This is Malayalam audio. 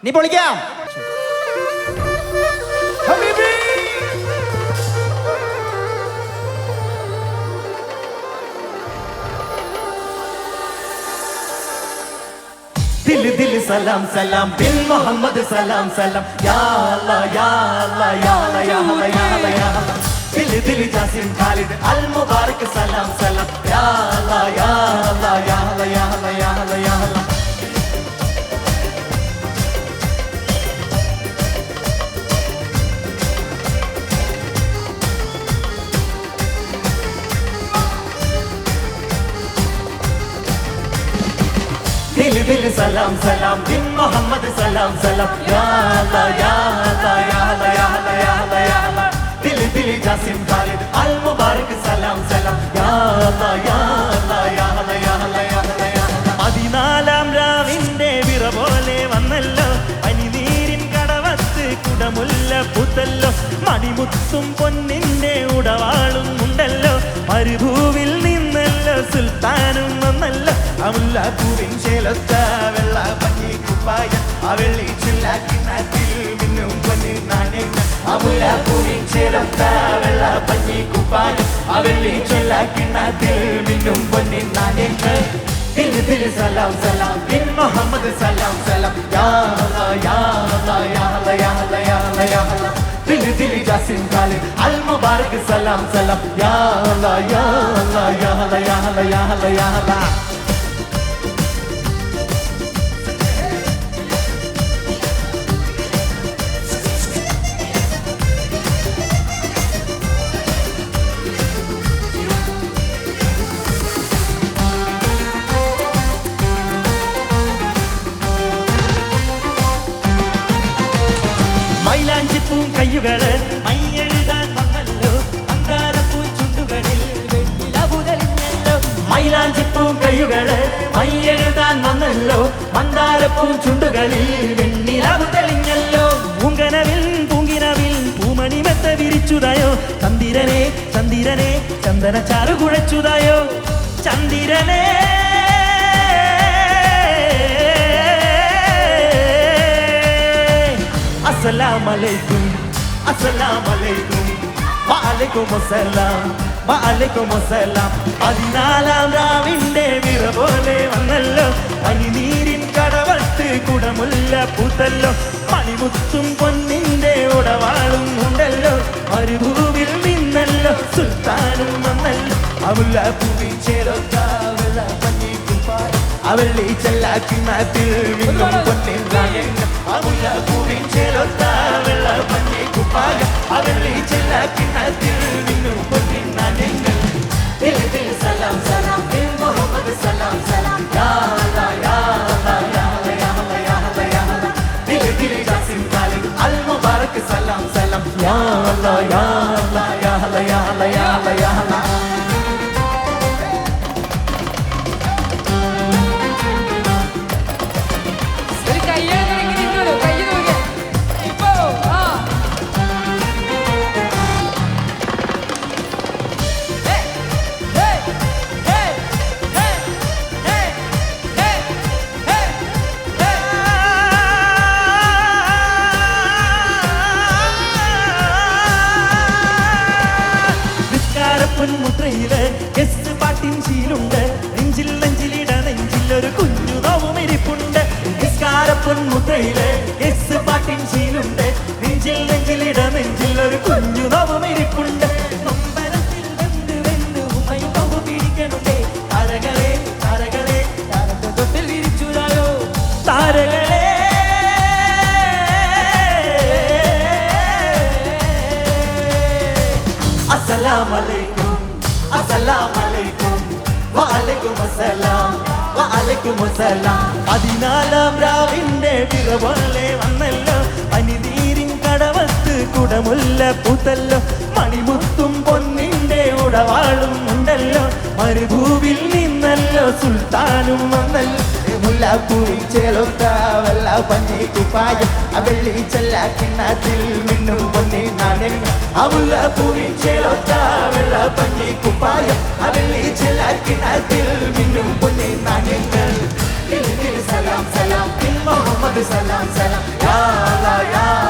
നീ പൊളിക്കാം. दिल दिल सलाम सलाम बिन मोहम्मद सलाम सलाम या अल्लाह या अल्लाह या अल्लाह या अल्लाह या अल्लाह या अल्लाह दिल दिल जासिम खालिद अल मुबारक सलाम सलाम या अल्लाह या अल्लाह या अल्लाह या अल्लाह या अल्लाह या अल्लाह दिल दिल सलाम सलाम बिन मोहम्मद सलाम सलाम या अल्लाह या अल्लाह या अल्लाह या अल्लाह या अल्लाह या अल्लाह दिल दिल जासिम खालिद अल मुबारक सलाम सलाम या अल्लाह या अल्लाह या अल्लाह या अल्लाह या अल्लाह या अल्लाह പതിനാലാം രാവിന്റെ വിറ പോലെ വന്നല്ലോ പനിനീരിൻ കടവത്ത് കുടമുല്ല പൂത്തല്ലോ മണിമുത്തും പൊന്നിന്റെ ഉടവാളും ഉണ്ടല്ലോ മരുഭൂവിൽ നിന്നല്ലോ സുൽത്താനും വന്നല്ലോ അമുല്ലപ്പൂവിൻ ചേലൊത്ത വെള്ള പഞ്ഞി കുപ്പായ അവളി ചില്ലാക്കിനാത്തിൽ മിന്നും പൊന്നി നാണയങ്ങൾ അമുല്ലപ്പൂവിൻ ചേലൊത്ത വെള്ള പഞ്ഞി കുപ്പായ അവളി ചില്ലാക്കിനാത്തിൽ മിന്നും പൊന്നി നാണയങ്ങൾ दिल दिल सलाम सलाम बिन मोहम्मद सलाम सलाम या अल्लाह या अल्लाह या अल्लाह या अल्लाह या अल्लाह या अल्लाह दिल दिल जासिम खालिद अल मुबारक सलाम सलाम या अल्लाह या अल्लाह या अल्लाह या अल्लाह या अल्लाह या अल्लाह മൈലാഞ്ചിപ്പൂം കയ്യുകള് മൈയെഴുതാൻ വന്നല്ലോ മന്ദാരപ്പൂ ചുണ്ടുകളിൽ വെണ്ണിലവു തെളിഞ്ഞല്ലോ മൈലാഞ്ചിപ്പൂം കയ്യുകള് മൈയെഴുതാൻ വന്നല്ലോ മന്ദാരപ്പൂ ചുണ്ടുകളിൽ വെണ്ണിലവു തെളിഞ്ഞല്ലോ പൂങ്കനവിൽ പൂങ്കിനവിൽ പൂമണിമെത്ത വിരിച്ചുതായോ ചന്ദിരനെ ചന്ദിരനെ ചന്ദനച്ചാറു കുഴച്ചുതായോ ചന്ദിരനെ Assalamualaikum, Assalamualaikum, Waalaikumsalam, Waalaikumsalam. പതിനാലാം രാവിന്റെ വിറ പോലെ വന്നല്ലോ പനിനീരിൻ കടവത്ത് കുടമുല്ല പൂത്തല്ലോ മണിമുത്തും പൊന്നിന്റെ ഉടവാളും ഉണ്ടല്ലോ മരുഭൂവിൽ നിന്നല്ലോ സുൽത്താനും വന്നല്ലോ അമുല്ലപ്പൂവിൻ ചേലൊത്ത വെള്ള പഞ്ഞി കുപ്പായ അവളി ചെല്ലാക്കിനാത്തിൽ മിന്നും പൊന്നിൻ നാണയങ്ങൾ അമുല്ലപ്പൂവിൻ ചേലൊത്ത വെള്ള പഞ്ഞി കുപ്പായ അവളി ചെല്ലാക്കിനാത്തിൽ മിന്നും പൊന്നിൻ നാണയങ്ങൾ ദിൽ ദിൽ സലാം സലാം ബിൻ മുഹമ്മദ് സലാം സലാം യാ അല്ലാഹ് യാ അല്ലാഹ് യാ അല്ലാഹ് യാ അല്ലാഹ് യാ അല്ലാഹ് യാ അല്ലാഹ് ദിൽ ദിൽ ജാസിം ഖാലിദ് അൽ മുബാരക് സലാം സലാം യാ അല്ലാഹ് യാ അല്ലാഹ് യാ അല്ലാഹ് യാ അല്ലാഹ് യാ അല്ലാഹ് യാ അല്ലാഹ് മുദ്രയില് എസ് പാട്ടിൻ ശീലുണ്ട് നെഞ്ചിൽ നെഞ്ചിലിട നെഞ്ചിലൊരു കുഞ്ഞു നോവുമിരിപ്പുണ്ട് നിസ്കാരപ്പൊൻ മുദ്രയില് എസ് പാട്ടിൻ ശീലുണ്ട് നെഞ്ചിൽ നെഞ്ചിലിട നെഞ്ചിലൊരു കുഞ്ഞു നോവുമിരിപ്പുണ്ട് നൊമ്പരത്തിൽ വെന്ത് വെന്ത് ഉമ്മയും നോവ് പിടിക്കണുണ്ടേ താരകളെ താരകളെ താരത്തെ തൊട്ടിൽ വിരിച്ചുരായോ താരകളെ അസ്സലാമലൈക്കും അസ്സലാമലൈക്കും വഅലൈക്കുമുസ്സലാം വഅലൈക്കുമുസ്സലാം പതിനാലാം രാവിന്റെ വിറ പോലെ വന്നല്ലോ പനിനീരിൻ കടവത്ത് കുടമുല്ല പൂത്തല്ലോ മണിമുത്തും പൊന്നിന്റെ ഉടവാളും ഉണ്ടല്ലോ മരുഭൂവിൽ നിന്നല്ലോ സുൽത്താനും വന്നല്ലോ മുല്ലപ്പൂവിൻ ചേലൊത്ത വെള്ള പഞ്ഞി കുപ്പായ അവളി ചെല്ലാക്കിനാത്തിൽ മിന്നും പൊന്നി നാണയങ്ങൾ അമുല്ലപ്പൂവിൻ ചേലൊത്ത വെള്ള പഞ്ഞി കുപ്പായ അവളി ചെല്ലാക്കിനാത്തിൽ മിന്നും പൊന്നി നാണയങ്ങൾ ദിൽ ദിൽ സലാം സലാം ബിൻ മുഹമ്മദ് മുഹമ്മദ് സലാം സലാം യാ അല്ലാ യാ